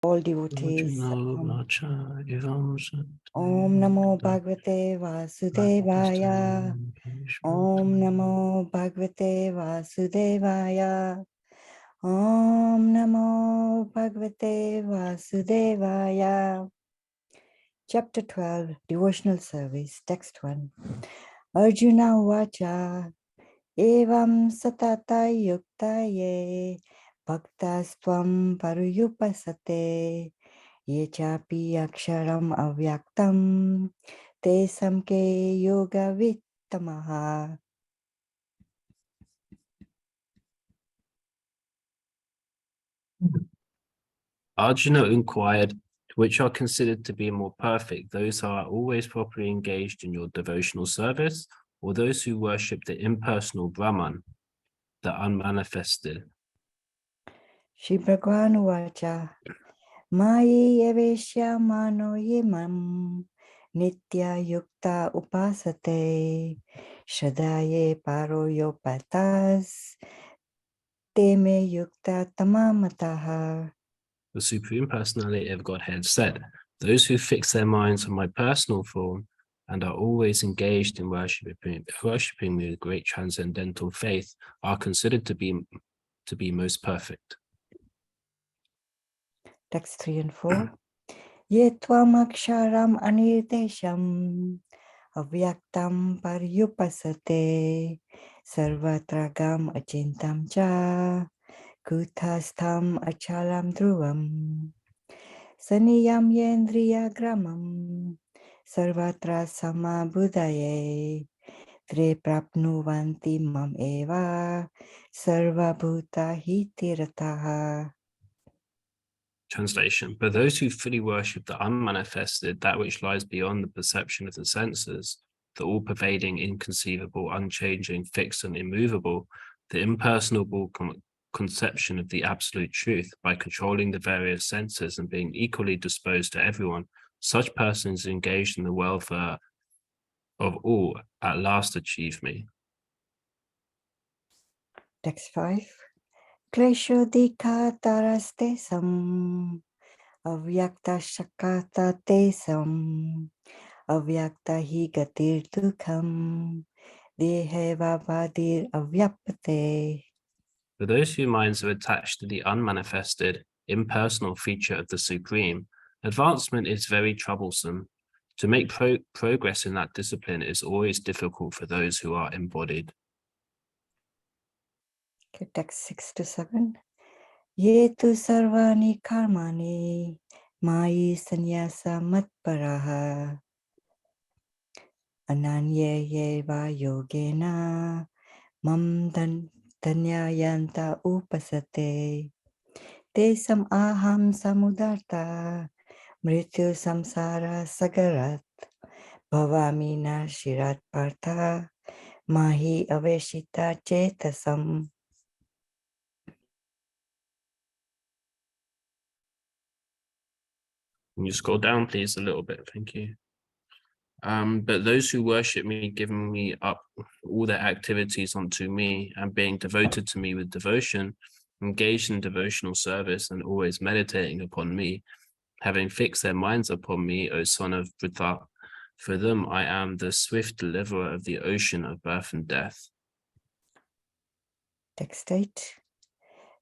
all devotees. Om Namo Bhagavate Vasudevaya. Om Namo Bhagavate Vasudevaya. Om Namo Bhagavate Vasudevaya. Chapter 12, Devotional Service, Text 1. Arjuna Uvacha Evam Satata Yuktaye Bhaktasvam Paruyupasate Ye chapi aksharam avyaktam te samke yoga vittamaha. Arjuna inquired, which are considered to be more perfect, those who are always properly engaged in your devotional service, or those who worship the impersonal Brahman, the unmanifested? Shri Bhagavan Uvacha Mayi eveshya mano yimam nitya yukta upasate shadaye paro yopatas te me yukta tamamataha. The Supreme Personality of Godhead said, those who fix their minds on my personal form and are always engaged in worshipping me with great transcendental faith are considered to be most perfect. Text 3 and 4. Ye tvam aksharam anirtesham avyaktam paryupasate sarvatragam achintam cha kuthastham achalam dhruvam saniyam yendriya gramam sarvatra samabudaye tre prapnuvanti mam eva sarvabhuta hitirataha. Translation. But those who fully worship the unmanifested, that which lies beyond the perception of the senses, the all-pervading, inconceivable, unchanging, fixed and immovable, the impersonable conception of the absolute truth, by controlling the various senses and being equally disposed to everyone, such persons engaged in the welfare of all at last achieve me. Text 5. Kleshodika taraste sam avyakta shakata te sam avyakta hi gatir dukham deheva vadir avyapate. For those whose minds are attached to the unmanifested, impersonal feature of the Supreme, advancement is very troublesome. To make progress in that discipline is always difficult for those who are embodied. Okay, text 6 to 7. Ye tu sarvani karmani mayi sanyasa matparaha ananye yeva yogena mam danyayanta upasate tesam aham samudarta mrityu samsara sagarat bhavami shirat partha mahi aveshita chetasam. Can you scroll down, please, a little bit? Thank you. But those who worship me, giving me up all their activities unto me and being devoted to me with devotion, engaged in devotional service and always meditating upon me, having fixed their minds upon me, O son of Vrindavan, for them I am the swift deliverer of the ocean of birth and death. Text 8.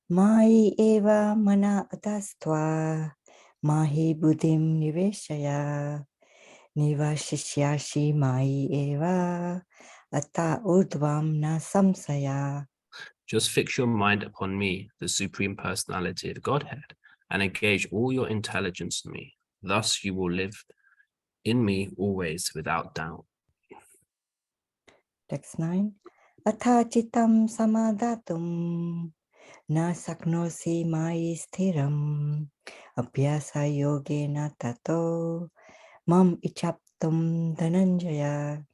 Mai eva mana atastva mahi buddhim niveshaya nivashishyashi mai eva ata urdvam na samsaya. Just fix your mind upon me, the Supreme Personality of Godhead, and engage all your intelligence in me. Thus you will live in me always without doubt. Text 9. Atha chitam samadatum na saknosi mai sthiram abhyasa yogena tato mam ichaptum dhananjaya.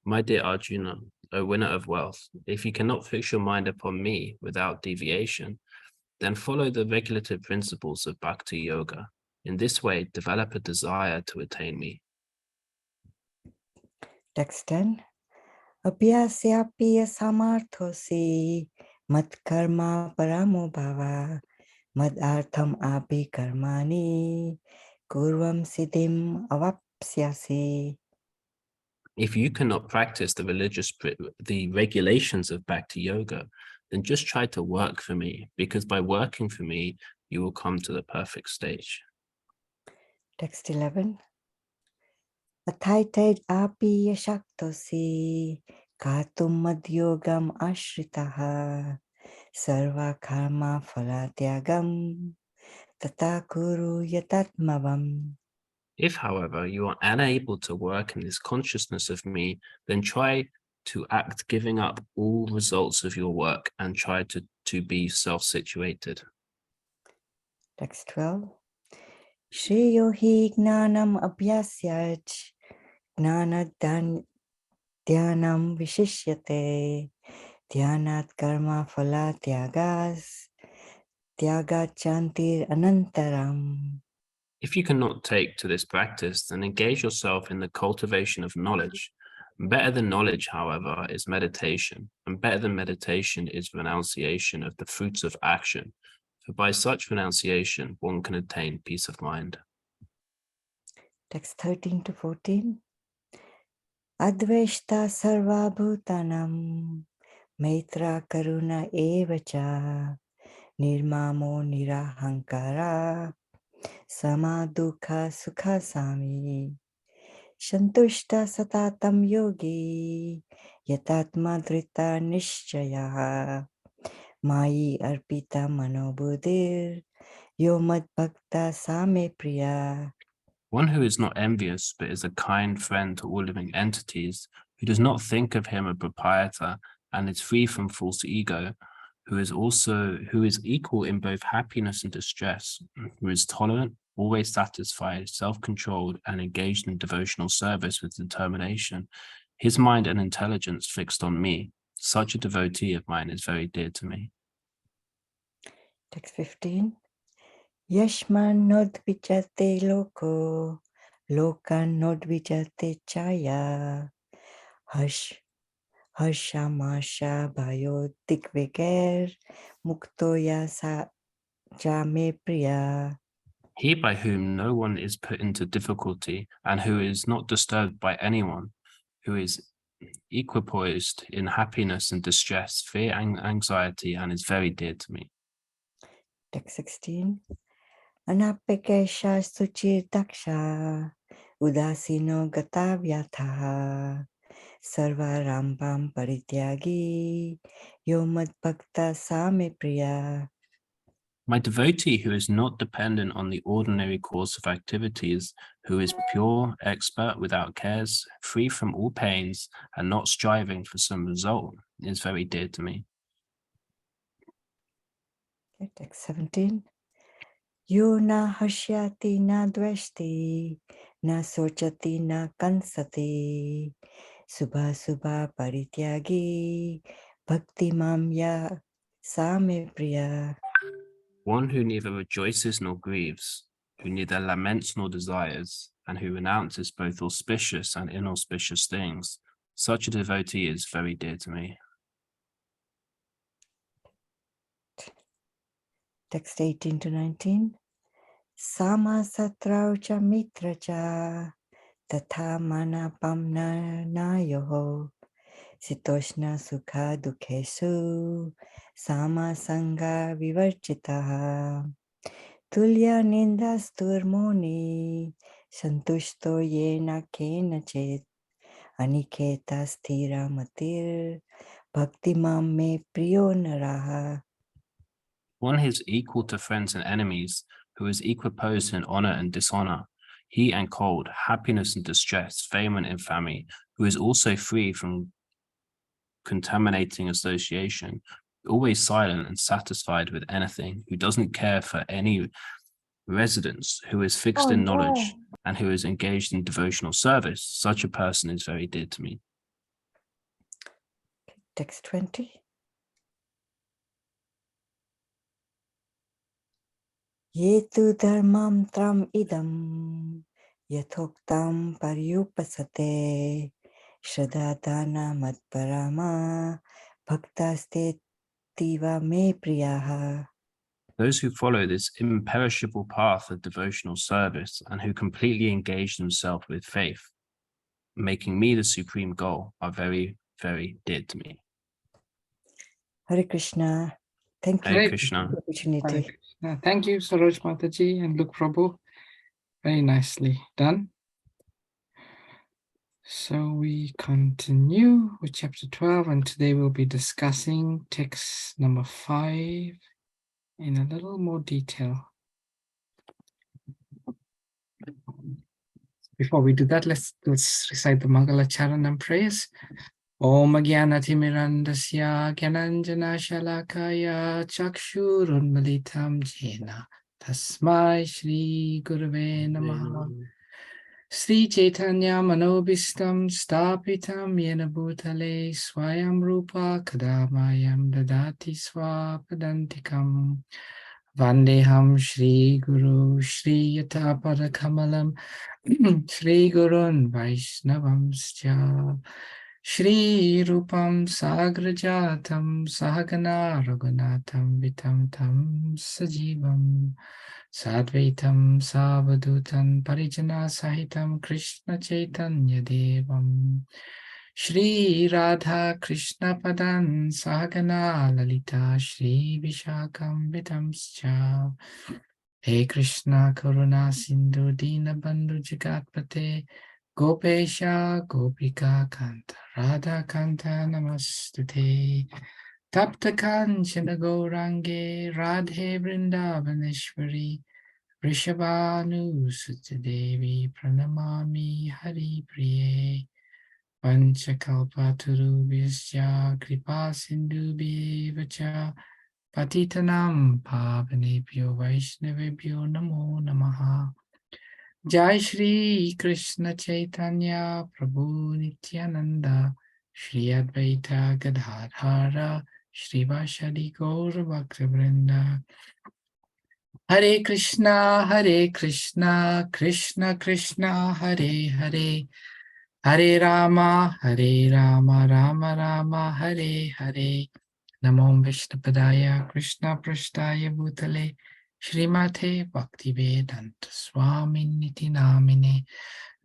My dear Arjuna, O winner of wealth, if you cannot fix your mind upon me without deviation, then follow the regulative principles of Bhakti Yoga. In this way, develop a desire to attain me. Text 10. Abhyasyapi samarthosi mat karma paramo bhava Madartham api karmani kurvam siddhim avapsyasi. If you cannot practice the regulations of Bhakti Yoga, then just try to work for me, because by working for me, you will come to the perfect stage. Text 11. Athaited api yashaktosi katum madhyogam ashritaha sarva karma phalatyagam tata kuru yatatmavam. If, however, you are unable to work in this consciousness of me, then try to act giving up all results of your work and try to be self-situated. Text 12. Shreyo hi gnanam abhyasyaj gnanadhan dhyanam vishishyate dhyanat karma phala tyagas tyagachantir anantaram. If you cannot take to this practice, then engage yourself in the cultivation of knowledge. Better than knowledge, however, is meditation, and better than meditation is renunciation of the fruits of action. For by such renunciation, one can attain peace of mind. Text 13 to 14. Adveshta sarva bhutanam maitra karuna evacha nirmamo nirahankara samadukha sukha sami shantushta satatam yogi yatatma drita nishchaya mayi arpita manobuddhir yomad bhakta same priya. One who is not envious, but is a kind friend to all living entities, who does not think of him a proprietor and is free from false ego, who is equal in both happiness and distress, who is tolerant, always satisfied, self-controlled, and engaged in devotional service with determination, his mind and intelligence fixed on me. Such a devotee of mine is very dear to me. Text 15. Yashman nodvijate loko, lokan nodvijate chaya, harshamasha bhayo dikviger, muktoya sa jame priya. He by whom no one is put into difficulty and who is not disturbed by anyone, who is equipoised in happiness and distress, fear and anxiety, and is very dear to me. Text 16. Anapekesha suchir daksha, udasino gatavyatha, sarva rambam parityagi, yomad bhakta same priya. My devotee who is not dependent on the ordinary course of activities, who is pure, expert, without cares, free from all pains, and not striving for some result, is very dear to me. Okay, text 17. Yo na hashyati na dveshti, na sochati na kansati, subha subha parityagi, bhakti mamya same priya. One who neither rejoices nor grieves, who neither laments nor desires, and who renounces both auspicious and inauspicious things, such a devotee is very dear to me. Text 18 to 19. Sama satraucha mitracha, tatha manapam na yoho, sitoshna sukha dukhesu, sama sanga vivarchitaha. Tulya nindasturmoni, santushto yena kenachet, aniketa sthira matir, bhaktimam me priyo naraha. One who is equal to friends and enemies, who is equiposed in honor and dishonor, heat and cold, happiness and distress, fame and infamy, who is also free from contaminating association, always silent and satisfied with anything, who doesn't care for any residence, who is fixed in knowledge, and who is engaged in devotional service, such a person is very dear to me. Text 20. Yetu dharmam tram idam yathoktam paryupasate shradadana matparama bhaktaste tiva me priyaha. Those who follow this imperishable path of devotional service and who completely engage themselves with faith, making me the supreme goal, are very, very dear to me. Hare Krishna. Thank you Hare Hare Krishna. for the opportunity. Hare Krishna. Thank you, Saroj Mataji and Luke Prabhu. Very nicely done. So we continue with chapter 12, and today we'll be discussing text number 5 in a little more detail. Before we do that, let's recite the Mangala Charanam prayers. Om Gyanatimirandasya Gyananjana Shalakaya Chakshurunmalitam Jena Tasmai Shri Gurave Namaha. Sri Chaitanya Manobhistam Stapitam Yena Bhutale Swayam Rupa Kadamayam Dadati Swapadantikam Vandeham Shri Guru Shri Yatapada Kamalam Shri Gurun Vaishnavamscha Shri Rupam Sagrajatam Sahagana Raghunatham Vitam Tam Sajivam Sadvaitam Savadutan Parijana Sahitam Krishna Chaitanya Devam Shri Radha Krishna Padan Sahagana Lalita Shri Vishakam Vitamscha He Krishna Karuna Sindhu Dina Bandhu Jagatpate Gopesha Gopika Kanta Radha Kanta Namastute Tapta Kanchana Gourange Radhe Vrindavaneshwari Rishabhanu Sutadevi Pranamami Hari Priye Panchakalpatarubhyascha Kripa Sindhubhyevacha Patitanam Pavanebhyo Vaishnavebhyo Namo Namaha. Jai Shri Krishna Chaitanya Prabhu Nityananda Shri Advaita Gadadhara Shri Vashadi Gaura Bhaktivinoda. Hare Krishna, Krishna Krishna, Hare Hare, Hare Rama, Rama Rama, Hare Hare. Namo Vishnupadaya Krishna Prashtaya Bhutale Srimate Bhaktivedanta Swaminiti Namine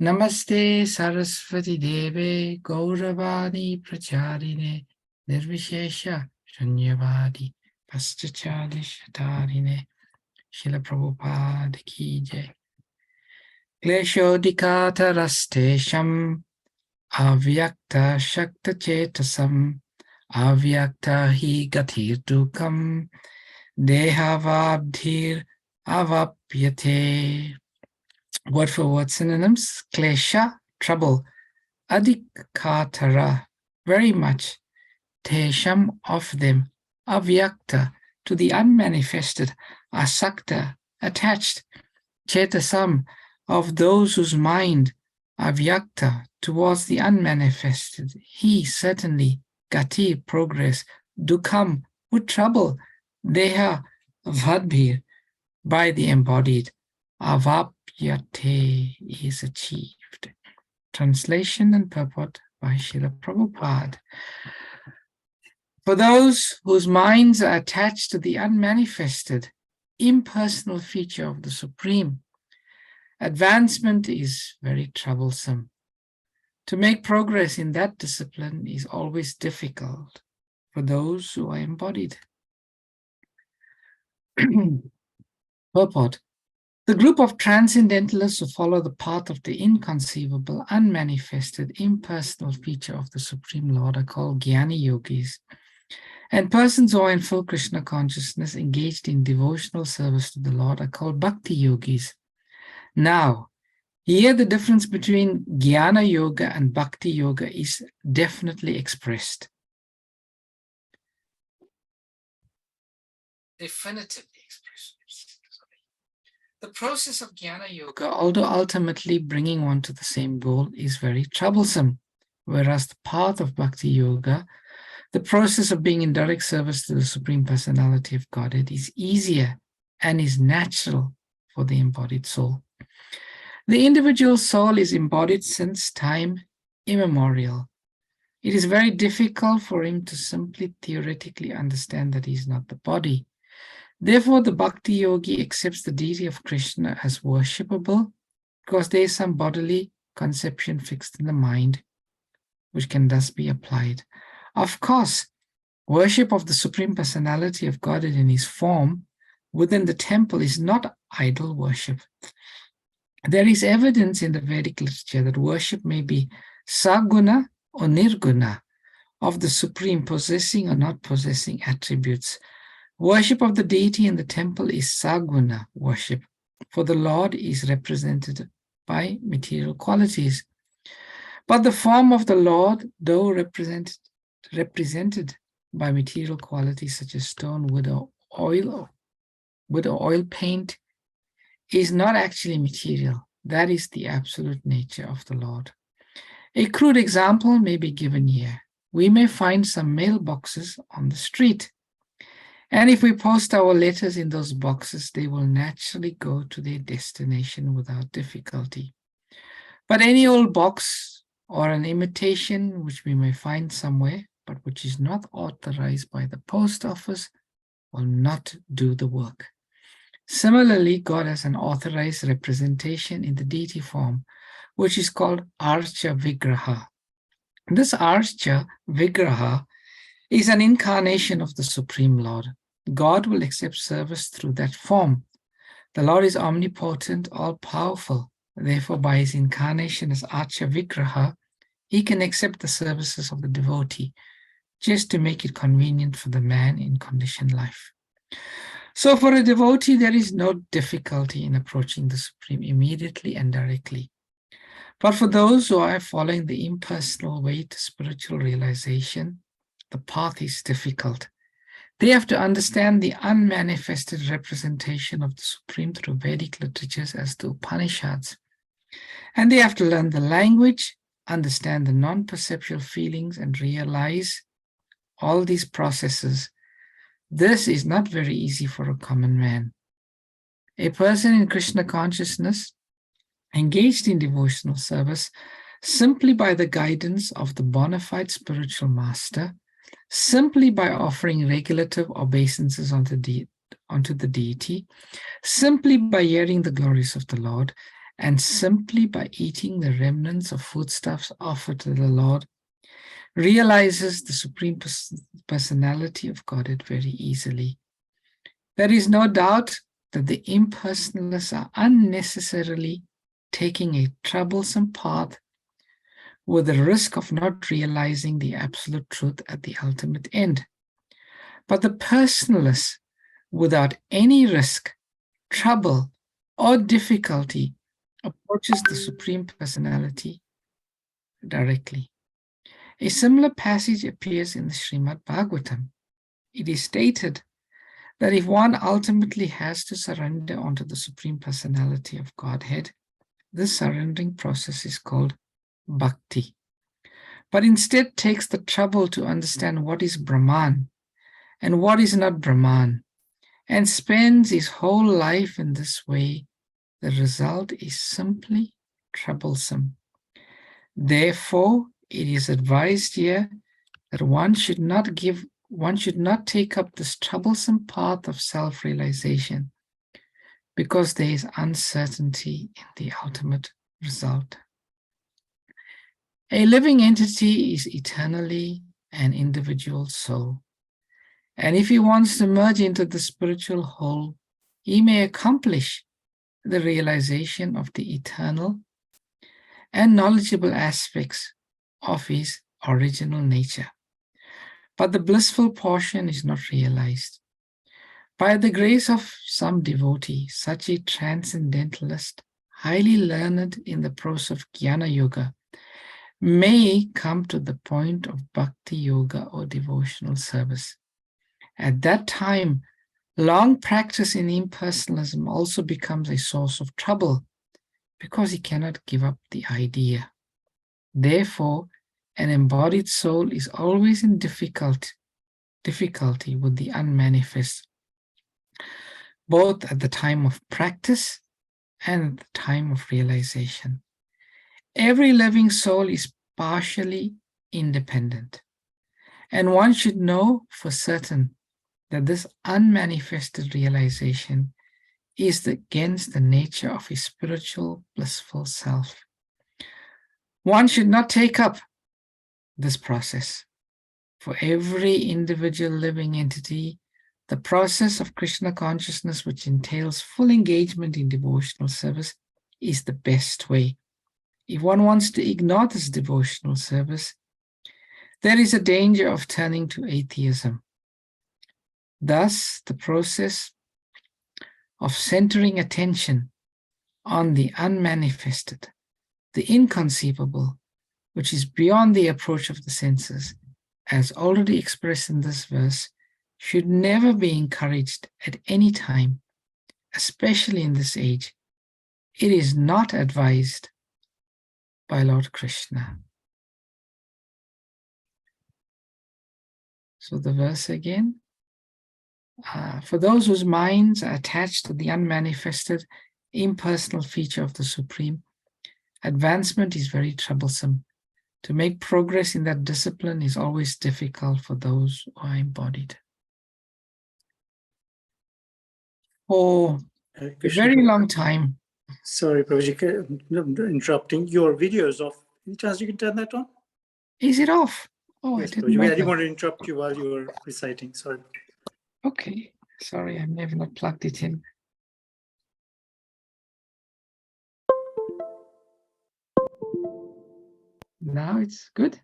Namaste Saraswati Deve Gauravani Pracharine Nirvishesha Shanyavadi Paschachali Shatarine Srila Prabhupada Ki Jai. Kleshodikata Rastesham Avyakta Shakta Chetasam Avyakta Hi Gatir Dukam Dehavabdhir Avapyate. Word for word synonyms. Klesha, trouble. Adikatara, very much. Tesham, of them. Avyakta, to the unmanifested. Asakta, attached. Chetasam, of those whose mind. Avyakta, towards the unmanifested. He, certainly. Gati, progress. Dukam, with trouble. Deha, vadbhir, by the embodied. Avapyate, is achieved. Translation and purport by Srila Prabhupada. For those whose minds are attached to the unmanifested, impersonal feature of the Supreme, advancement is very troublesome. To make progress in that discipline is always difficult for those who are embodied. Purport. The group of transcendentalists who follow the path of the inconceivable, unmanifested, impersonal feature of the Supreme Lord are called Jnani Yogis, and persons who are in full Krishna consciousness engaged in devotional service to the Lord are called Bhakti Yogis. Now, here the difference between Jnana Yoga and Bhakti Yoga is definitely expressed. Definitively expressed. The process of Jnana Yoga, although ultimately bringing one to the same goal, is very troublesome, whereas the path of Bhakti Yoga, the process of being in direct service to the Supreme Personality of Godhead, is easier and is natural for the embodied soul. The individual soul is embodied since time immemorial. It is very difficult for him to simply theoretically understand that he is not the body. Therefore, the bhakti yogi accepts the deity of Krishna as worshipable because there is some bodily conception fixed in the mind, which can thus be applied. Of course, worship of the Supreme Personality of Godhead in his form within the temple is not idol worship. There is evidence in the Vedic literature that worship may be saguna or nirguna, of the Supreme possessing or not possessing attributes. Worship of the deity in the temple is saguna worship, for the Lord is represented by material qualities. But the form of the Lord, though represented by material qualities such as stone, wood, or oil paint, is not actually material. That is the absolute nature of the Lord. A crude example may be given here. We may find some mailboxes on the street, and if we post our letters in those boxes, they will naturally go to their destination without difficulty. But any old box or an imitation which we may find somewhere, but which is not authorized by the post office, will not do the work. Similarly, God has an authorized representation in the deity form, which is called Archa Vigraha. This Archa Vigraha is an incarnation of the Supreme Lord. God will accept service through that form. The Lord is omnipotent, all-powerful. Therefore, by his incarnation as Archa Vigraha, he can accept the services of the devotee, just to make it convenient for the man in conditioned life. So for a devotee, there is no difficulty in approaching the Supreme immediately and directly. But for those who are following the impersonal way to spiritual realization, the path is difficult. They have to understand the unmanifested representation of the Supreme through Vedic literatures as the Upanishads. And they have to learn the language, understand the non-perceptual feelings, and realize all these processes. This is not very easy for a common man. A person in Krishna consciousness, engaged in devotional service, simply by the guidance of the bona fide spiritual master, simply by offering regulative obeisances unto the deity, simply by hearing the glories of the Lord, and simply by eating the remnants of foodstuffs offered to the Lord, realizes the Supreme Personality of Godhead very easily. There is no doubt that the impersonalists are unnecessarily taking a troublesome path with the risk of not realizing the absolute truth at the ultimate end. But the personalist, without any risk, trouble, or difficulty, approaches the Supreme Personality directly. A similar passage appears in the Srimad Bhagavatam. It is stated that if one ultimately has to surrender unto the Supreme Personality of Godhead, this surrendering process is called bhakti, but instead takes the trouble to understand what is Brahman and what is not Brahman, and spends his whole life in this way, the result is simply troublesome. Therefore, it is advised here that one should not take up this troublesome path of self-realization, because there is uncertainty in the ultimate result. A living entity is eternally an individual soul, and if he wants to merge into the spiritual whole, he may accomplish the realization of the eternal and knowledgeable aspects of his original nature. But the blissful portion is not realized. By the grace of some devotee, such a transcendentalist, highly learned in the prose of Jnana Yoga, may come to the point of Bhakti Yoga or devotional service. At that time, long practice in impersonalism also becomes a source of trouble, because he cannot give up the idea. Therefore, an embodied soul is always in difficulty with the unmanifest, both at the time of practice and at the time of realization. Every living soul is partially independent, and one should know for certain that this unmanifested realization is against the nature of his spiritual, blissful self. One should not take up this process. For every individual living entity, the process of Krishna consciousness, which entails full engagement in devotional service, is the best way. If one wants to ignore this devotional service, there is a danger of turning to atheism. Thus, the process of centering attention on the unmanifested, the inconceivable, which is beyond the approach of the senses, as already expressed in this verse, should never be encouraged at any time, especially in this age. It is not advised by Lord Krishna. So the verse again. For those whose minds are attached to the unmanifested, impersonal feature of the Supreme, advancement is very troublesome. To make progress in that discipline is always difficult for those who are embodied. For a very long time. Sorry, Prabhuji, interrupting. Your video is off. Any chance you can turn that on? Is it off? Oh, Yes, I didn't know Prabhuji. I didn't that. want to interrupt you while you were reciting. Sorry. Okay, sorry, I may have not plugged it in. Now it's good?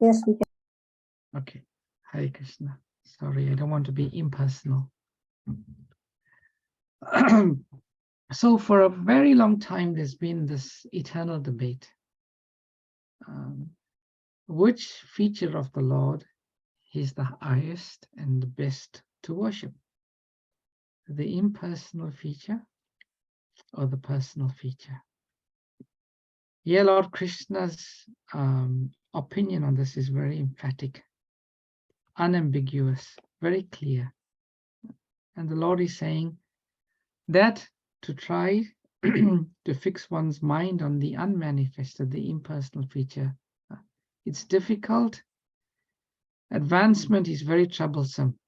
Yes, we can. Okay, Hare Krishna. Sorry, I don't want to be impersonal. So for a very long time, there's been this eternal debate. Which feature of the Lord is the highest and the best to worship? The impersonal feature or the personal feature? Yeah, Lord Krishna's opinion on this is very emphatic, unambiguous, very clear. And the Lord is saying that to try to fix one's mind on the unmanifested, the impersonal feature, it's difficult. Advancement is very troublesome,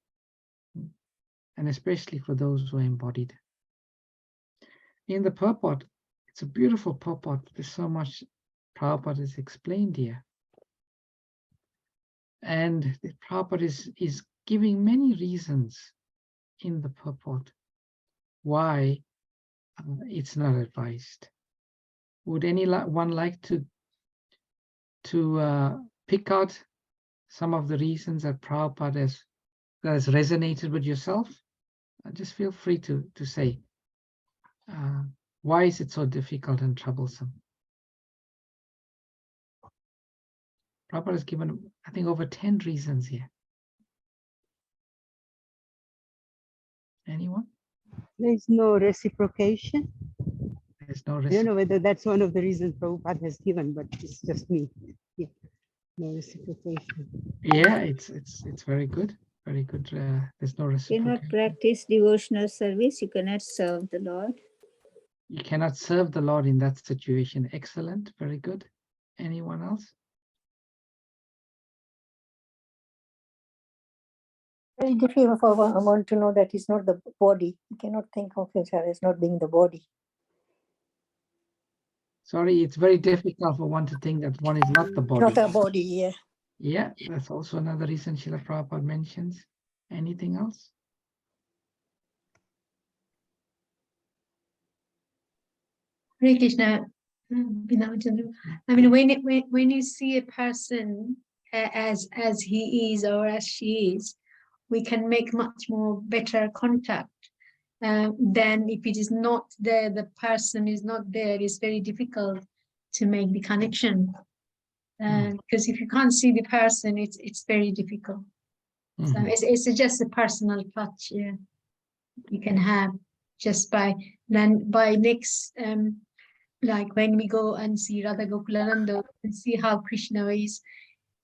and especially for those who are embodied. In the purport, it's a beautiful purport. There's so much Prabhupada is explained here. And the Prabhupada is giving many reasons in the purport why it's not advised. Would anyone like to pick out some of the reasons that Prabhupada has resonated with yourself? Just feel free to say. Why is it so difficult and troublesome? Prabhupada has given, I think, over 10 reasons here. Anyone? There's no reciprocation. There's no I don't know whether that's one of the reasons Prabhupada has given, but it's just me. Yeah. No reciprocation. Yeah, it's very good. Very good. There's no reciprocation. You cannot practice devotional service. You cannot serve the Lord. You cannot serve the Lord in that situation. Excellent. Very good. Anyone else? Very difficult for one to know that it's not the body. You cannot think of it as not being the body. Sorry, it's very difficult for one to think that one is not the body. Not a body, yeah. Yeah, that's also another reason Srila Prabhupada mentions. Anything else? Hare Krishna. I mean, when you see a person as he is or as she is, we can make much more better contact than if it is not there, the person is not there. It's very difficult to make the connection because if you can't see the person, it's very difficult. So it's just a personal touch, yeah, you can have just by next. Like when we go and see Radha Gokulananda and see how Krishna is,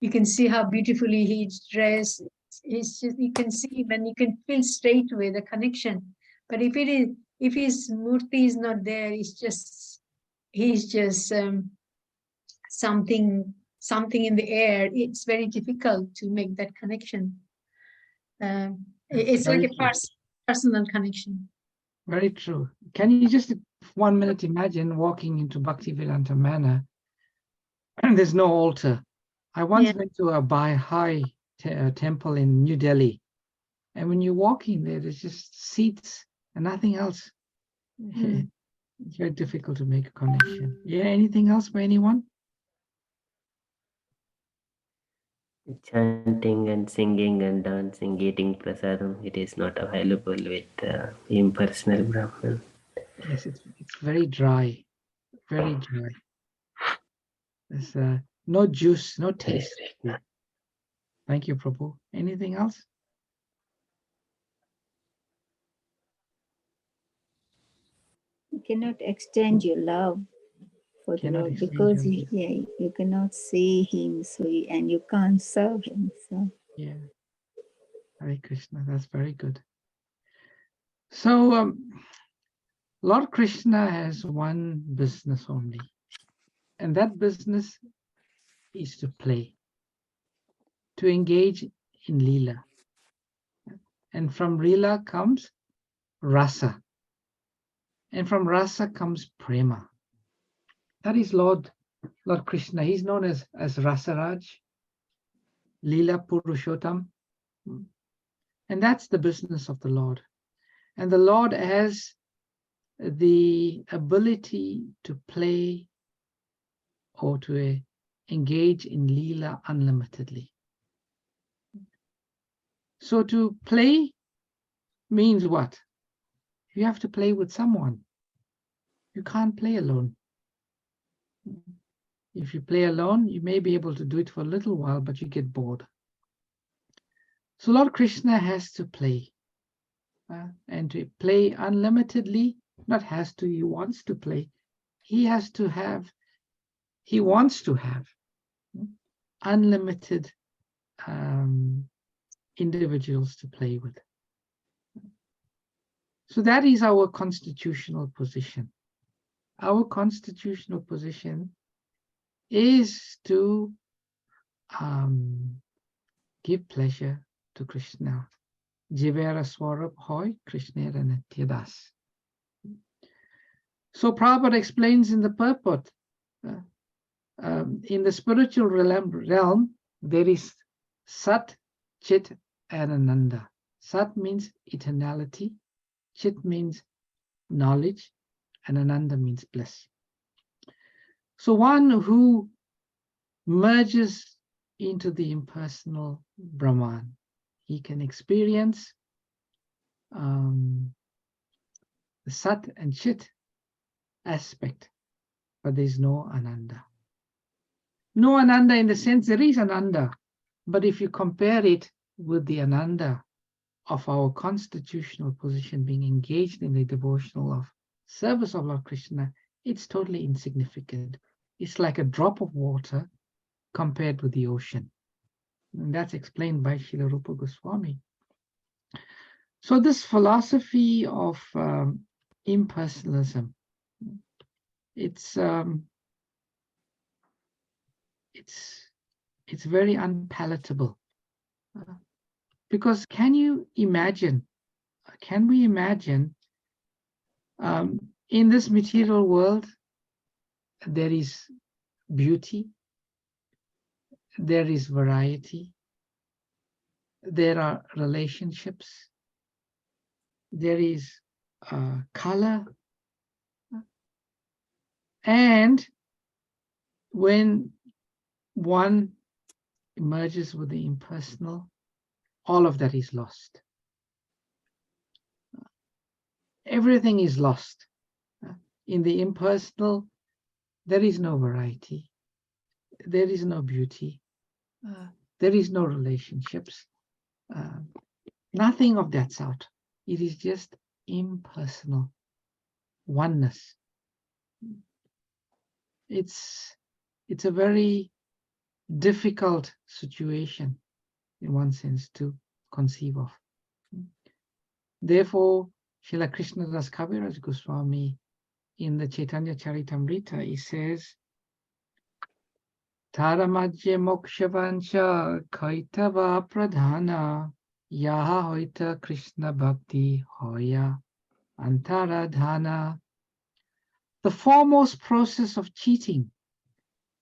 you can see how beautifully he's dressed. It's just, you can see him and you can feel straight away the connection. But if his murti is not there, he's just something in the air. It's very difficult to make that connection. It's Very like a true. personal connection. Very true. Can you just 1 minute imagine walking into Bhaktivedanta Manor and there's no altar? I once went to a Baha'i temple in New Delhi, and when you walk in there, there's just seats and nothing else. It's very difficult to make a connection. Yeah, anything else for anyone? Chanting and singing and dancing, eating prasadam, it is not available with impersonal Brahman. Yes, it's very dry, very dry. There's no juice, no taste. Thank you, Prabhu. Anything else? You cannot extend your love for the Cannot Lord exchange because your- you cannot see him, and you can't serve him. So Yeah. Hare Krishna, that's very good. So Lord Krishna has one business only, and that business is to play, to engage in Leela. And from Leela comes Rasa, and from Rasa comes Prema. That is Lord Krishna. He's known as Rasaraj, Leela Purushottam. And that's the business of the Lord. And the Lord has the ability to play or to engage in Leela unlimitedly. So to play means what? You have to play with someone. You can't play alone. If you play alone, you may be able to do it for a little while, but you get bored. So Lord Krishna has to play. And to play unlimitedly, not has to, he wants to play. He wants to have unlimited individuals to play with. So that is our constitutional position. Our constitutional position is to give pleasure to Krishna. Jivera Swarup Hoy, Krishna Nityadas. So Prabhupada explains in the purport, in the spiritual realm, there is Sat, Chit, and Ananda. Sat means eternality, Chit means knowledge, and Ananda means bliss. So one who merges into the impersonal Brahman, he can experience the Sat and Chit aspect, but there's no Ananda. No Ananda in the sense there is Ananda, but if you compare it with the Ananda of our constitutional position, being engaged in the devotional of service of Lord Krishna, it's totally insignificant. It's like a drop of water compared with the ocean. And that's explained by Srila Rupa Goswami. So this philosophy of impersonalism, it's very unpalatable. Because can we imagine in this material world, there is beauty, there is variety, there are relationships, there is color, and when one emerges with the impersonal, all of that is lost. Everything is lost. In the impersonal, there is no variety, there is no beauty, there is no relationships. Nothing of that's out. It is just impersonal oneness. It's a very difficult situation in one sense to conceive of. Therefore, Srila Krishnadas Kaviraj Goswami in the Chaitanya Charitamrita, he says, Taramajya mokshavancha kaitava pradhana Yaha hoita Krishna Bhakti Hoya Antaradhana. The foremost process of cheating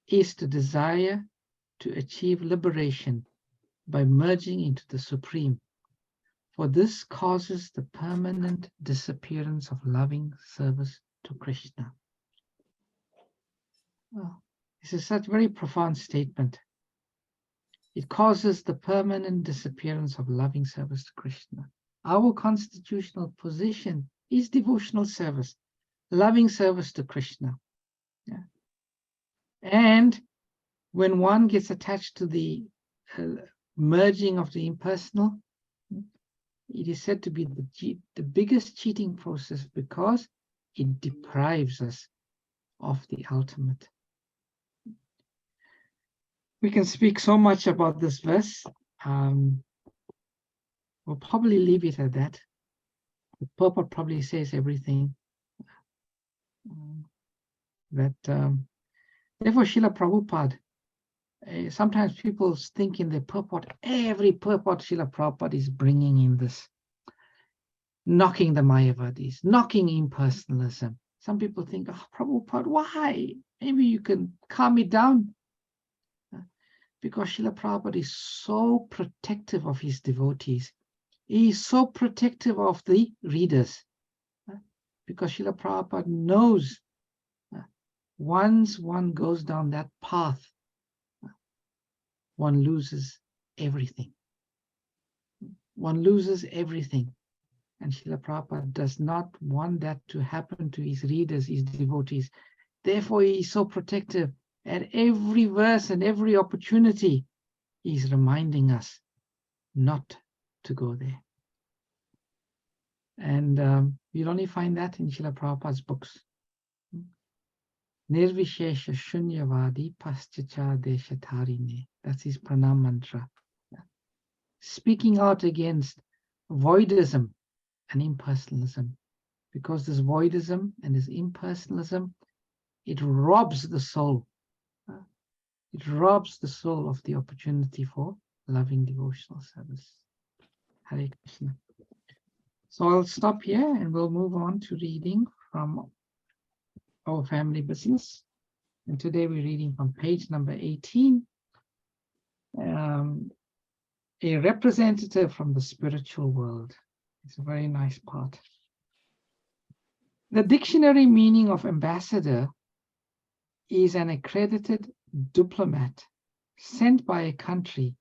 is to desire to achieve liberation by merging into the Supreme, for this causes the permanent disappearance of loving service to Krishna. Oh, this is such a very profound statement. It causes the permanent disappearance of loving service to Krishna. Our constitutional position is devotional service, loving service to Krishna. Yeah. And when one gets attached to the merging of the impersonal, it is said to be the biggest cheating process because it deprives us of the ultimate. We can speak so much about this verse. We'll probably leave it at that. The purport probably says everything. Therefore, Srila Prabhupada, sometimes people think in the purport, every purport Srila Prabhupada is bringing in this, knocking the Mayavadis, knocking impersonalism. Some people think, oh, Prabhupada, why? Maybe you can calm it down. Because Srila Prabhupada is so protective of his devotees. He is so protective of the readers. Because Srila Prabhupada knows once one goes down that path, one loses everything. One loses everything. And Srila Prabhupada does not want that to happen to his readers, his devotees. Therefore, he is so protective. At every verse and every opportunity, he is reminding us not to go there. And you'll only find that in Srila Prabhupada's books. Nirvishesha Shunyavadi Paschacha Deshatharine. That's his pranam mantra. Speaking out against voidism and impersonalism. Because this voidism and this impersonalism, it robs the soul. It robs the soul of the opportunity for loving devotional service. Hare Krishna. So I'll stop here and we'll move on to reading from our family business. And today we're reading from page number 18. A representative from the spiritual world. It's a very nice part. The dictionary meaning of ambassador is an accredited diplomat sent by a country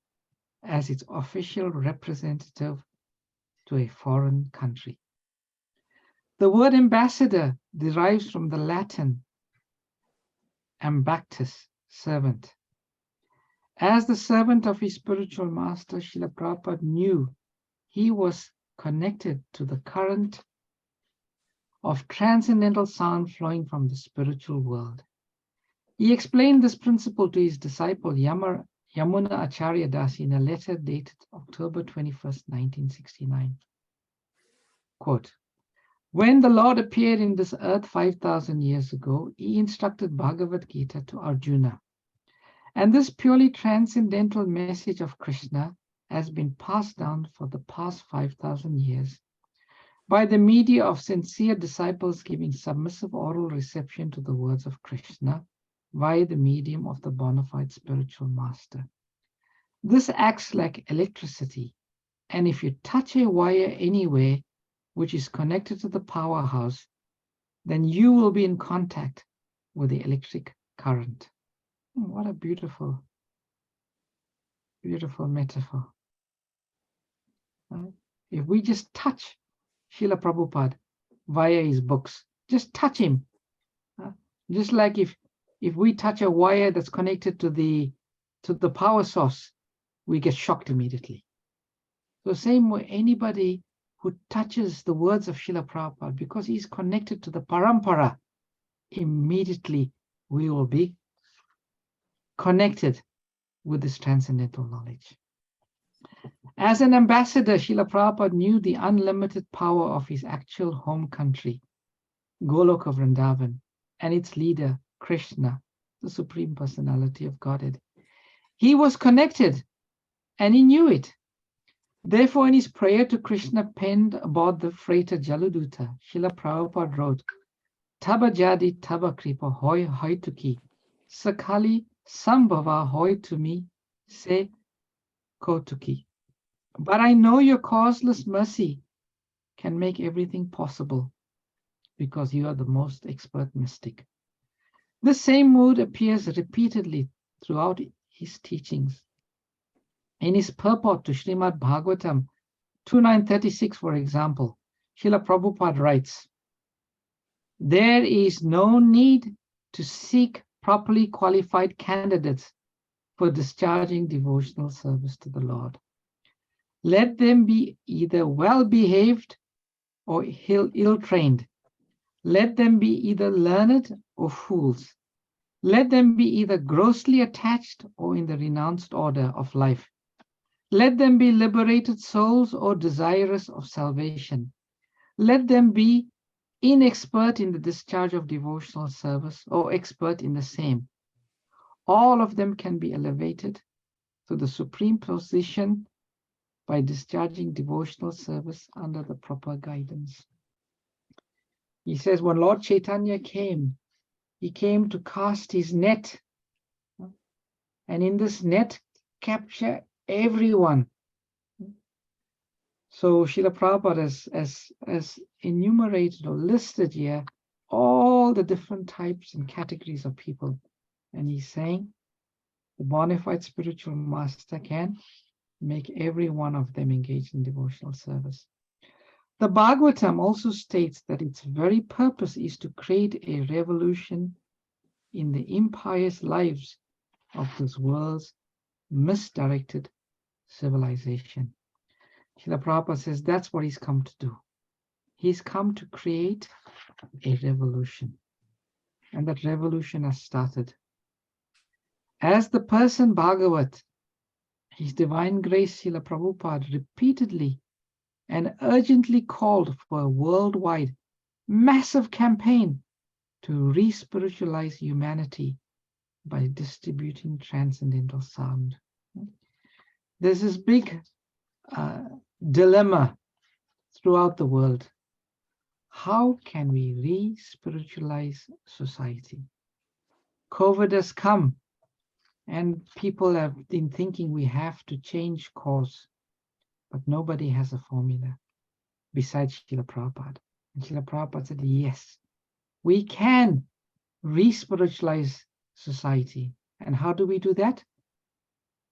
as its official representative to a foreign country. The word ambassador derives from the Latin ambactus, servant. As the servant of his spiritual master, Srila Prabhupada knew he was connected to the current of transcendental sound flowing from the spiritual world. He explained this principle to his disciple Yamuna Acharya Das in a letter dated October 21st, 1969. Quote, when the Lord appeared in this earth 5,000 years ago, he instructed Bhagavad Gita to Arjuna. And this purely transcendental message of Krishna has been passed down for the past 5,000 years by the media of sincere disciples giving submissive oral reception to the words of Krishna via the medium of the bona fide spiritual master. This acts like electricity, and if you touch a wire anywhere which is connected to the powerhouse, then you will be in contact with the electric current. What a beautiful, beautiful metaphor. If we just touch Srila Prabhupada via his books, just touch him. Just like if we touch a wire that's connected to the power source, we get shocked immediately. So same way, anybody who touches the words of Srila Prabhupada, because he's connected to the parampara, immediately we will be connected with this transcendental knowledge. As an ambassador, Srila Prabhupada knew the unlimited power of his actual home country, Goloka Vrindavan, and its leader, Krishna, the Supreme Personality of Godhead. He was connected, and he knew it. Therefore, in his prayer to Krishna penned aboard the freighter Jaluduta, Srila Prabhupada wrote, Taba jadi taba kripa hoy hoituki, sakali sambhava hoy to me, se kotuki. But I know your causeless mercy can make everything possible, because you are the most expert mystic. The same mood appears repeatedly throughout his teachings. In his purport to Srimad Bhagavatam 2936, for example, Srila Prabhupada writes, there is no need to seek properly qualified candidates for discharging devotional service to the Lord. Let them be either well-behaved or ill-trained. Let them be either learned or fools. Let them be either grossly attached or in the renounced order of life. Let them be liberated souls or desirous of salvation. Let them be inexpert in the discharge of devotional service or expert in the same. All of them can be elevated to the supreme position by discharging devotional service under the proper guidance. He says, when Lord Chaitanya came, he came to cast his net, and in this net capture everyone. So Srila Prabhupada has enumerated or listed here all the different types and categories of people. And he's saying the bona fide spiritual master can make every one of them engage in devotional service. The Bhagavatam also states that its very purpose is to create a revolution in the impious lives of this world's misdirected civilization. Srila Prabhupada says that's what he's come to do. He's come to create a revolution. And that revolution has started. As the person Bhagavat, His Divine Grace Srila Prabhupada repeatedly and urgently called for a worldwide massive campaign to re-spiritualize humanity by distributing transcendental sound. There's this big dilemma throughout the world. How can we re-spiritualize society? COVID has come and people have been thinking we have to change course, but nobody has a formula besides Srila Prabhupada. And Srila Prabhupada said, yes, we can re-spiritualize society. And how do we do that?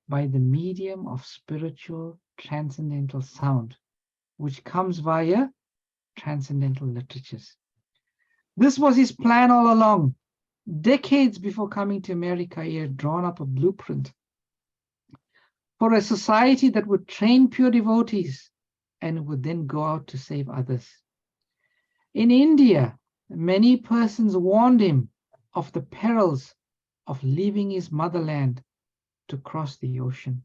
By the medium of spiritual transcendental sound, which comes via transcendental literatures. This was his plan all along. Decades before coming to America, he had drawn up a blueprint for a society that would train pure devotees and would then go out to save others. In India, many persons warned him of the perils of leaving his motherland to cross the ocean.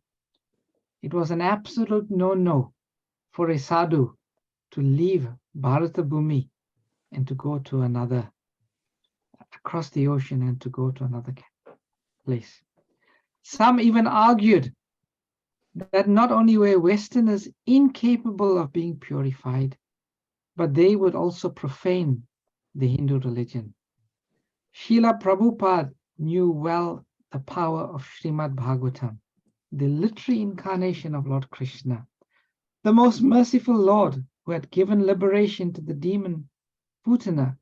It was an absolute no-no for a sadhu to leave Bharata Bhumi and to go to another, across the ocean and to go to another place. Some even argued that not only were Westerners incapable of being purified, but they would also profane the Hindu religion. Srila Prabhupada knew well the power of Srimad Bhagavatam, the literary incarnation of Lord Krishna, the most merciful Lord who had given liberation to the demon Putana,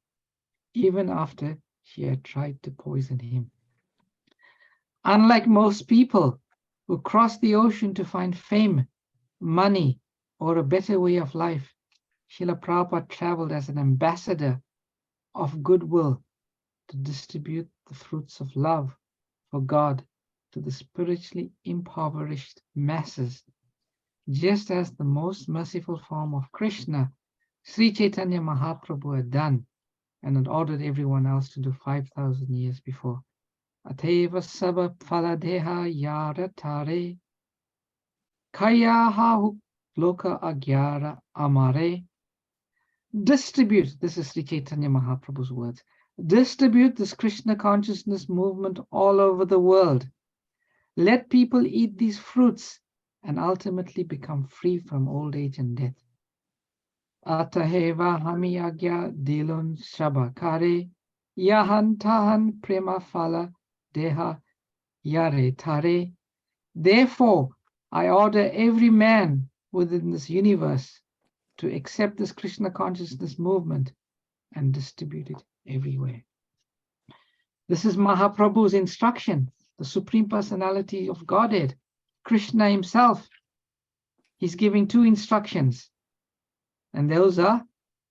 even after she had tried to poison him. Unlike most people who cross the ocean to find fame, money, or a better way of life, Srila Prabhupada traveled as an ambassador of goodwill to distribute the fruits of love for God to the spiritually impoverished masses, just as the most merciful form of Krishna, Sri Chaitanya Mahaprabhu, had done and had ordered everyone else to do 5,000 years before. Ateva saba phaladeha yara tare kayaha loka agyara amare. Distribute, this is Sri Chaitanya Mahaprabhu's words, distribute this Krishna consciousness movement all over the world. Let people eat these fruits and ultimately become free from old age and death. Ataheva hamiyagya dilun shabakare yahan tahan prema phala deha yare tare. Therefore, I order every man within this universe to accept this Krishna consciousness movement and distribute it everywhere. This is Mahaprabhu's instruction, the Supreme Personality of Godhead, Krishna himself. He's giving two instructions. And those are,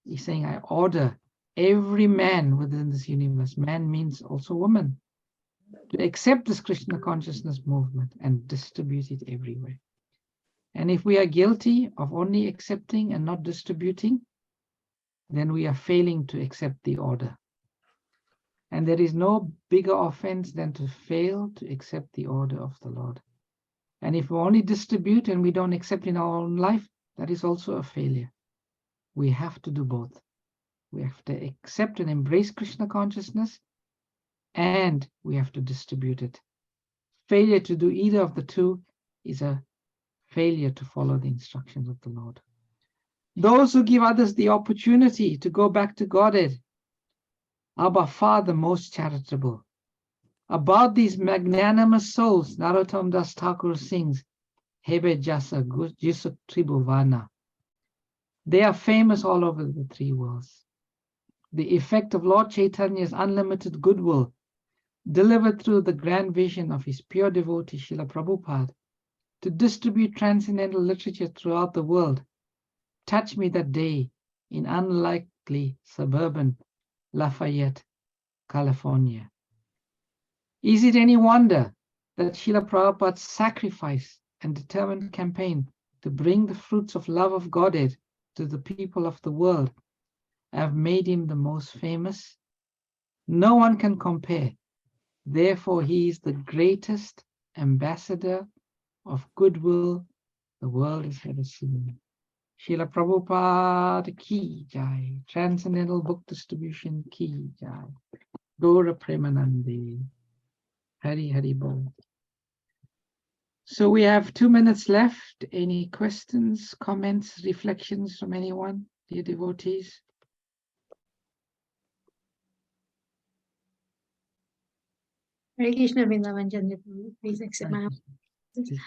he's saying, I order every man within this universe, man means also woman, to accept this Krishna consciousness movement and distribute it everywhere. And if we are guilty of only accepting and not distributing, then we are failing to accept the order. And there is no bigger offense than to fail to accept the order of the Lord. And if we only distribute and we don't accept in our own life, that is also a failure. We have to do both. We have to accept and embrace Krishna consciousness, and we have to distribute it. Failure to do either of the two is a failure to follow the instructions of the Lord. Those who give others the opportunity to go back to Godhead are by far the most charitable. About these magnanimous souls, Narottam Das Thakur sings, Hebe Jasa Jusuk Tribhuvana. They are famous all over the three worlds. The effect of Lord Chaitanya's unlimited goodwill, delivered through the grand vision of his pure devotee Srila Prabhupada, to distribute transcendental literature throughout the world, touched me that day in unlikely suburban Lafayette, California. Is it any wonder that Srila Prabhupada's sacrifice and determined campaign to bring the fruits of love of Godhead to the people of the world have made him the most famous? No one can compare. Therefore, he is the greatest ambassador of goodwill the world has ever seen. Srila Prabhupada ki jai. Transcendental Book Distribution ki jai. Gaura Premanande. Hari Hari Bol. So we have 2 minutes left. Any questions, comments, reflections from anyone, dear devotees? Hare Krishna, Vrindavan Chandra, please accept my. Please.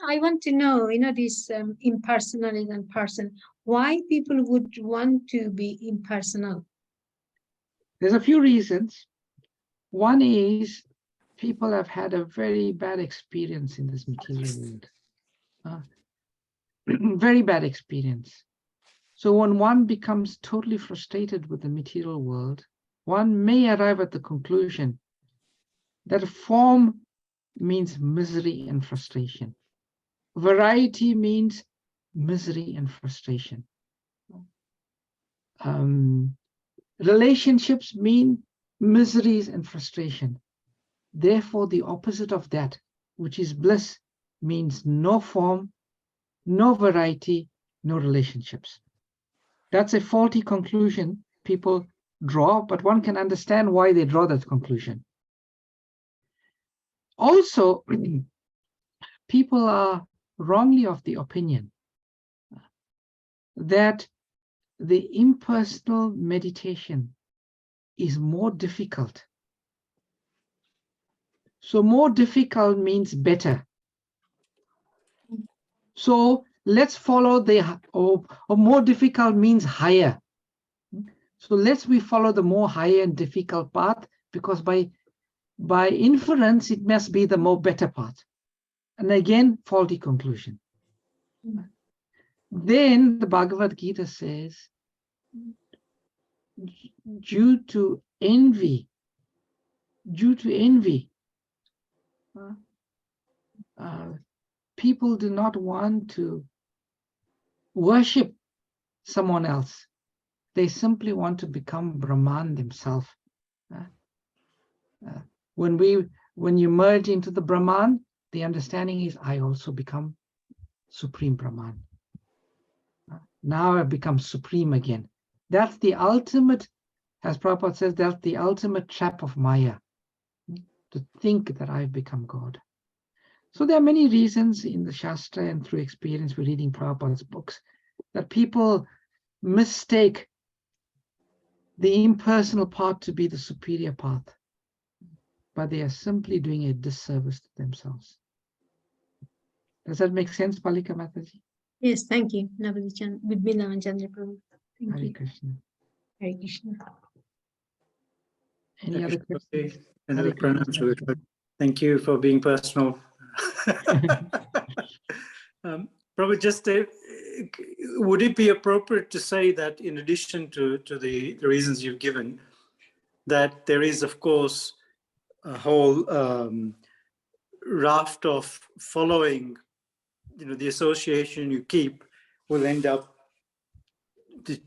I want to know, this impersonalism person, why people would want to be impersonal? There's a few reasons. One is people have had a very bad experience in this material world. Very bad experience. So when one becomes totally frustrated with the material world, one may arrive at the conclusion that form means misery and frustration. Variety means misery and frustration. Relationships mean miseries and frustration. Therefore, the opposite of that, which is bliss, means no form, no variety, no relationships. That's a faulty conclusion people draw, but one can understand why they draw that conclusion. Also, people are wrongly of the opinion that the impersonal meditation is more difficult. So more difficult means better. So let's follow the, or more difficult means higher. So we follow the more higher and difficult path, because by inference, it must be the more better path. And again, faulty conclusion. Then the Bhagavad Gita says, due to envy, people do not want to worship someone else. They simply want to become Brahman themselves. When you merge into the Brahman, the understanding is, I also become Supreme Brahman. Now I become supreme again. That's the ultimate, as Prabhupada says, that's the ultimate trap of Maya, to think that I've become God. So there are many reasons in the Shastra and through experience with reading Prabhupada's books that people mistake the impersonal path to be the superior path, but they are simply doing a disservice to themselves. Does that make sense, Palika Mataji? Yes, thank you, Navadi Chandra, Vrindavan Chandra Prabhu. Thank Hare you. Krishna. Hare Krishna. Any other questions? Another Hare Krishna. pranam, Shri. Thank you for being personal. Probably just would it be appropriate to say that in addition to the reasons you've given, that there is, of course, a whole raft of following, the association you keep will end up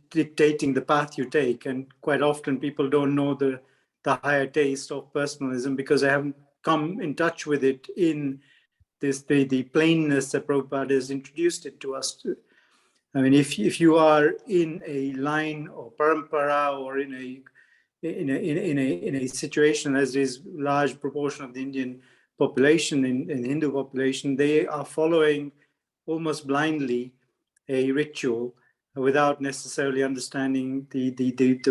dictating the path you take. And quite often people don't know the higher taste of personalism because they haven't come in touch with it in the plainness that Prabhupada has introduced it to us. I mean, if you are in a line or parampara or in a situation as is large proportion of the Indian population in the Hindu population, they are following almost blindly a ritual without necessarily understanding the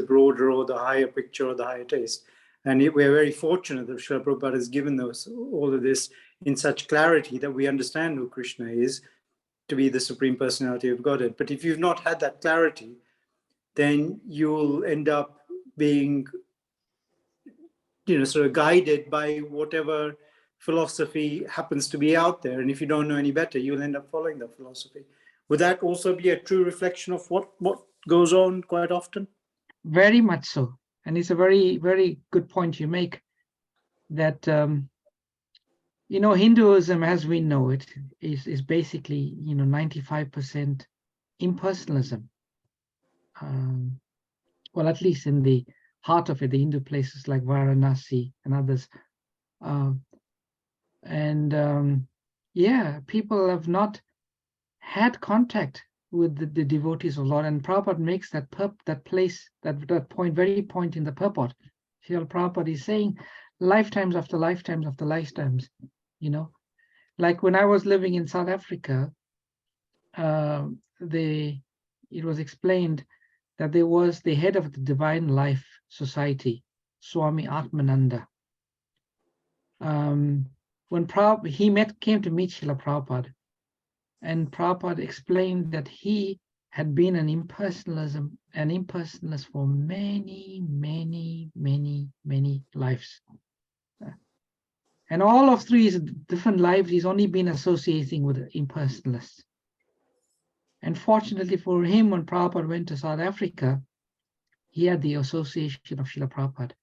broader or the higher picture or the higher taste. And we're very fortunate that Srila Prabhupada has given us all of this in such clarity that we understand who Krishna is to be the Supreme Personality of Godhead. But if you've not had that clarity, then you'll end up being, sort of guided by whatever philosophy happens to be out there. And if you don't know any better, you'll end up following that philosophy. Would that also be a true reflection of what goes on quite often? Very much so. And it's a very, very good point you make that, Hinduism, as we know it, is basically, 95% impersonalism. Well, at least in the heart of it, the Hindu places like Varanasi and others. People have not had contact with the devotees of Lord, and Prabhupada makes that point in the purport. Srila Prabhupada is saying lifetimes after lifetimes after lifetimes, like when I was living in South Africa, it was explained that there was the head of the Divine Life Society, Swami Atmananda. When he came to meet Srila Prabhupada, and Prabhupada explained that he had been an impersonalist for many, many, many, many lives. And all of through his different lives, he's only been associating with impersonalists. And fortunately for him, when Prabhupada went to South Africa, he had the association of Srila Prabhupada.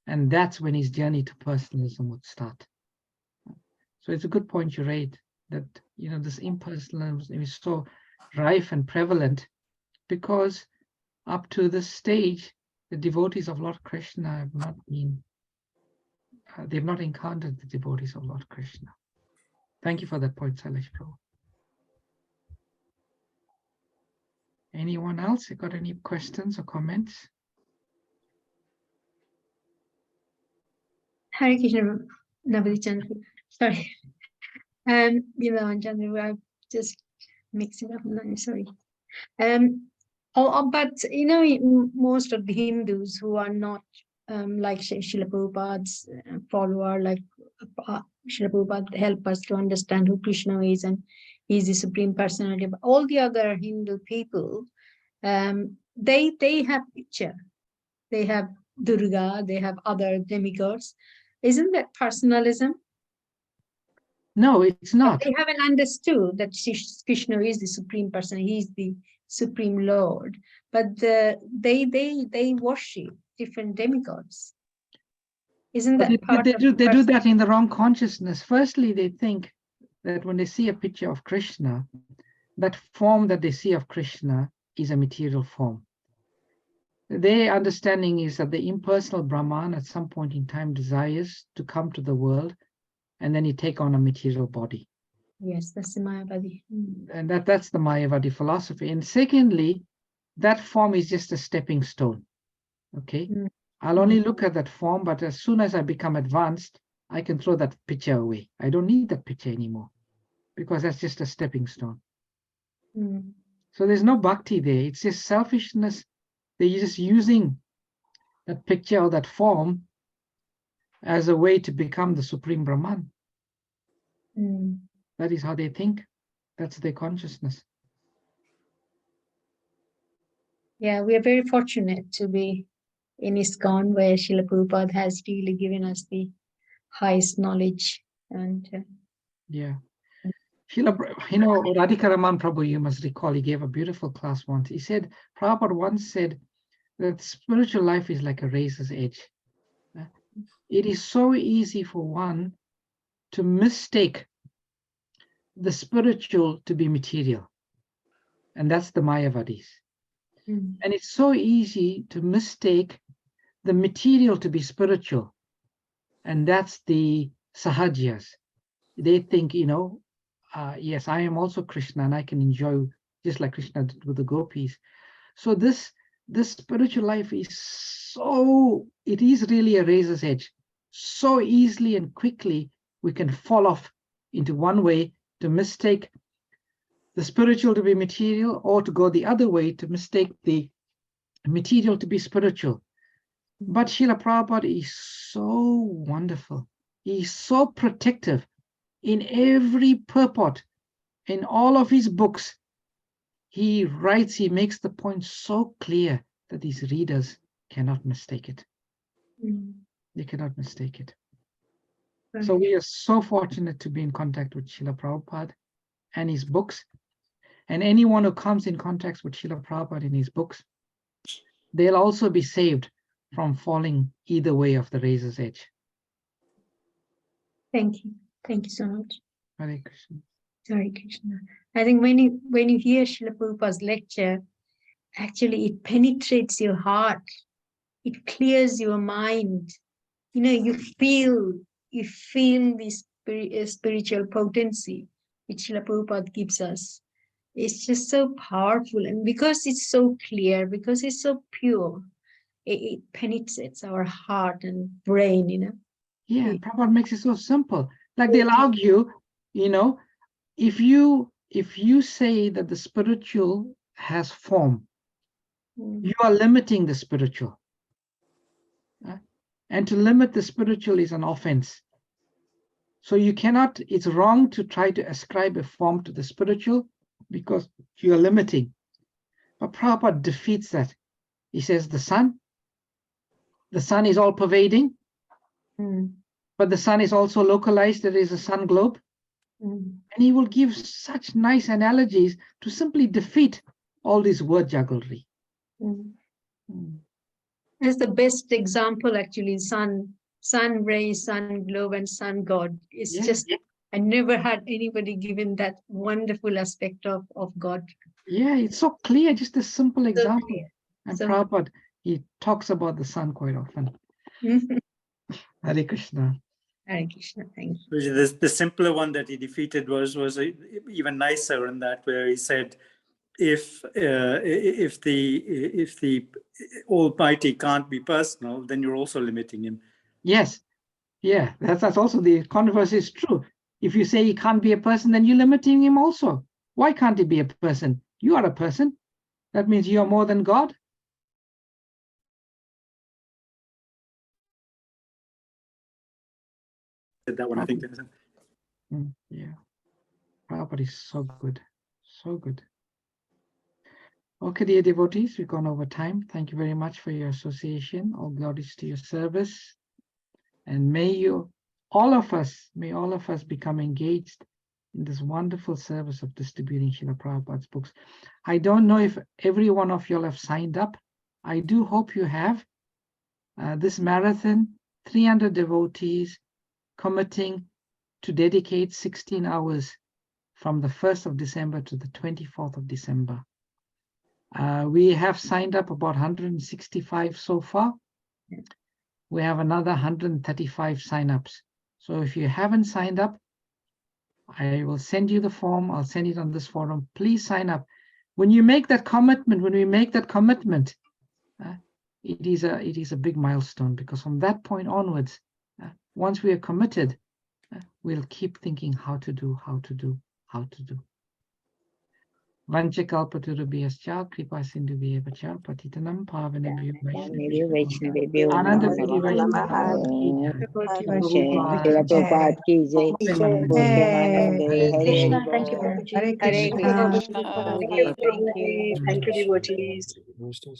And that's when his journey to personalism would start. So it's a good point you raised, that this impersonalism is so rife and prevalent because up to this stage, the devotees of Lord Krishna have not been, they've not encountered the devotees of Lord Krishna. Thank you for that point, Sailesh Prabhu. Anyone else? You got any questions or comments? Hare Krishna, Navadi Chandra. Sorry. Vrindavan Chandra, I just mixed it up. I'm sorry. But most of the Hindus who are not like Srila Prabhupada's follower, like Srila Prabhupada help us to understand who Krishna is and he's the Supreme Personality. But all the other Hindu people, they have picture. They have Durga, they have other demigods. Isn't that personalism? No, it's not. They haven't understood that Krishna is the Supreme Person. He's the Supreme Lord. But they worship different demigods. Isn't that They do that in the wrong consciousness. Firstly, they think that when they see a picture of Krishna, that form that they see of Krishna is a material form. Their understanding is that the impersonal Brahman at some point in time desires to come to the world, and then he take on a material body. Yes, that's the Mayavadi. And that's the Mayavadi philosophy. And secondly, that form is just a stepping stone. Okay. I'll only look at that form, but as soon as I become advanced, I can throw that picture away. I don't need that picture anymore because that's just a stepping stone. Mm. So there's no bhakti there. It's just selfishness. They're just using that picture or that form as a way to become the Supreme Brahman. Mm. That is how they think. That's their consciousness. Yeah, we are very fortunate to be in ISKCON, where Srila Prabhupada has really given us the highest knowledge. And Yeah. Radhika Raman Prabhu, you must recall, he gave a beautiful class once. He said, Prabhupada once said that spiritual life is like a razor's edge. It is so easy for one to mistake the spiritual to be material. And that's the Mayavadis. Mm. And it's so easy to mistake the material to be spiritual. And that's the Sahajas. They think, yes, I am also Krishna and I can enjoy just like Krishna did with the gopis. So this spiritual life is it is really a razor's edge. So easily and quickly we can fall off into one way to mistake the spiritual to be material, or to go the other way to mistake the material to be spiritual. But Srila Prabhupada is so wonderful. He's so protective in every purport, in all of his books. He makes the point so clear that his readers cannot mistake it. Mm. They cannot mistake it. Right. So we are so fortunate to be in contact with Srila Prabhupada and his books. And anyone who comes in contact with Srila Prabhupada in his books, they'll also be saved from falling either way of the razor's edge. Thank you. Thank you so much. Hare Krishna. Hare Krishna. I think when you hear Srila Prabhupada's lecture, actually it penetrates your heart. It clears your mind. You feel this spiritual potency which Srila Prabhupada gives us. It's just so powerful, and because it's so clear, because it's so pure, it penetrates our heart and brain. Yeah, Prabhupada makes it so simple. Like they'll argue, if you say that the spiritual has form, you are limiting the spiritual. And to limit the spiritual is an offense. So you cannot, it's wrong to try to ascribe a form to the spiritual because you are limiting. But Prabhupada defeats that. He says the sun is all pervading, but the sun is also localized. There is a sun globe. And he will give such nice analogies to simply defeat all this word jugglery. That's the best example, actually. Sun rays, sun globe, and sun god. It's just, I never had anybody given that wonderful aspect of God. Yeah, it's so clear, just a simple example. Clear. And So- Prabhupada, he talks about the sun quite often. Hare Krishna. Hare Krishna, thank you. The simpler one that he defeated was even nicer in that, where he said, if the Almighty can't be personal, then you're also limiting him. Yes, yeah, that's also the converse is true. If you say he can't be a person, then you're limiting him also. Why can't he be a person? You are a person. That means you are more than God. That one, I think. Yeah, Prabhupada is so good, so good. Okay, dear devotees, we've gone over time. Thank you very much for your association. All glories to your service. And may all of us become engaged in this wonderful service of distributing Srila Prabhupada's books. I don't know if every one of you all have signed up. I do hope you have. This marathon, 300 devotees committing to dedicate 16 hours from the 1st of December to the 24th of December. We have signed up about 165 so far. We have another 135 signups. So if you haven't signed up, I will send you the form. I'll send it on this forum. Please sign up. When you make that commitment, it is a big milestone, because from that point onwards, once we are committed, we'll keep thinking how to do. Vanchakalpatarubhyascha kripa sindhubhyeva cha patitanam pavanebhyo vaishnavebhyo Anandapuri Vaishnava ki jai. Prabhupada ki jai. Hare Krishna, Krishna. thank you, Prabhuji. Hare Krishna. Krishna. Thank you, devotees.